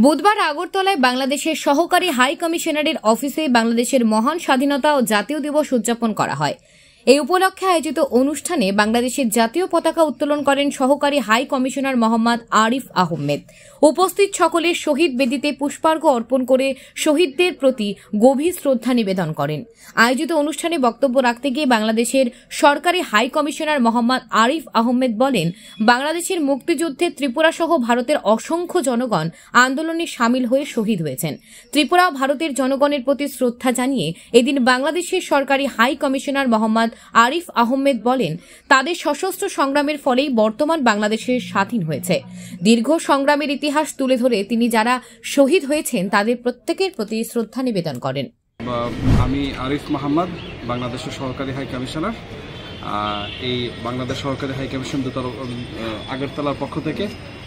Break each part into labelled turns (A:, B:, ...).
A: বুধবার আগরতলায় বাংলাদেশের সহকারী হাই কমিশনারের অফিসে বাংলাদেশের মহান স্বাধীনতা ও জাতীয় দিবস উদযাপন করা হয়। এই উপলক্ষে আয়োজিত অনুষ্ঠানে বাংলাদেশের জাতীয় পতাকা উত্তোলন করেন সহকারী হাই কমিশনার মোহাম্মদ আরিফ আহমেদ। উপস্থিত সকলে শহীদ বেদিতে পুষ্পার্ঘ অর্পণ করে শহীদদের প্রতি গভীর শ্রদ্ধা নিবেদন করেন। আয়োজিত অনুষ্ঠানে বক্তব্য রাখতে গিয়ে বাংলাদেশের সরকারি হাই কমিশনার মোহাম্মদ আরিফ আহমেদ বলেন, বাংলাদেশের মুক্তিযুদ্ধে ত্রিপুরা সহ ভারতের অসংখ্য জনগণ আন্দোলনে সামিল হয়ে শহীদ হয়েছেন। ত্রিপুরা ভারতের জনগণের প্রতি শ্রদ্ধা জানিয়ে এদিন বাংলাদেশের সরকারি হাই কমিশনার মোহাম্মদ আরিফ আহমেদ বলেন, তাদের সশস্ত্র সংগ্রামের ফলেই বর্তমান বাংলাদেশের স্বাধীন হয়েছে। দীর্ঘ সংগ্রামের ইতিহাস তুলে ধরে তিনি যারা শহীদ হয়েছেন তাদের প্রত্যেকের প্রতি শ্রদ্ধা নিবেদন করেন।
B: আমি আরিফ মোহাম্মদ, বাংলাদেশের সহকারী হাই কমিশনার। এই বাংলাদেশ সহকারী হাই কমিশন আগরতলার পক্ষ থেকে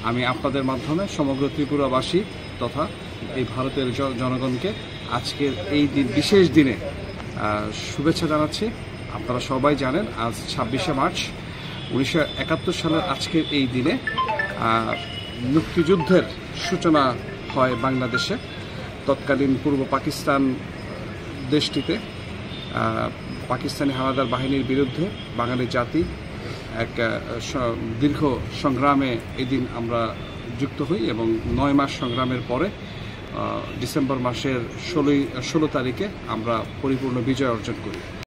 B: আমি আপনাদের মাধ্যমে সমগ্র ত্রিপুরাবাসী তথা এই ভারতের জনগণকে আজকের এই বিশেষ দিনে শুভেচ্ছা জানাচ্ছি। আপনারা সবাই জানেন আজ 26শে মার্চ 1971 সালের আজকের এই দিনে মুক্তিযুদ্ধের সূচনা হয় বাংলাদেশে। তৎকালীন পূর্ব পাকিস্তান দেশটিতে পাকিস্তানি হানাদার বাহিনীর বিরুদ্ধে বাঙালি জাতি এক দীর্ঘ সংগ্রামে এদিন আমরা যুক্ত হই এবং 9 মাস সংগ্রামের পরে ডিসেম্বর মাসের 16 তারিখে আমরা পরিপূর্ণ বিজয় অর্জন করি।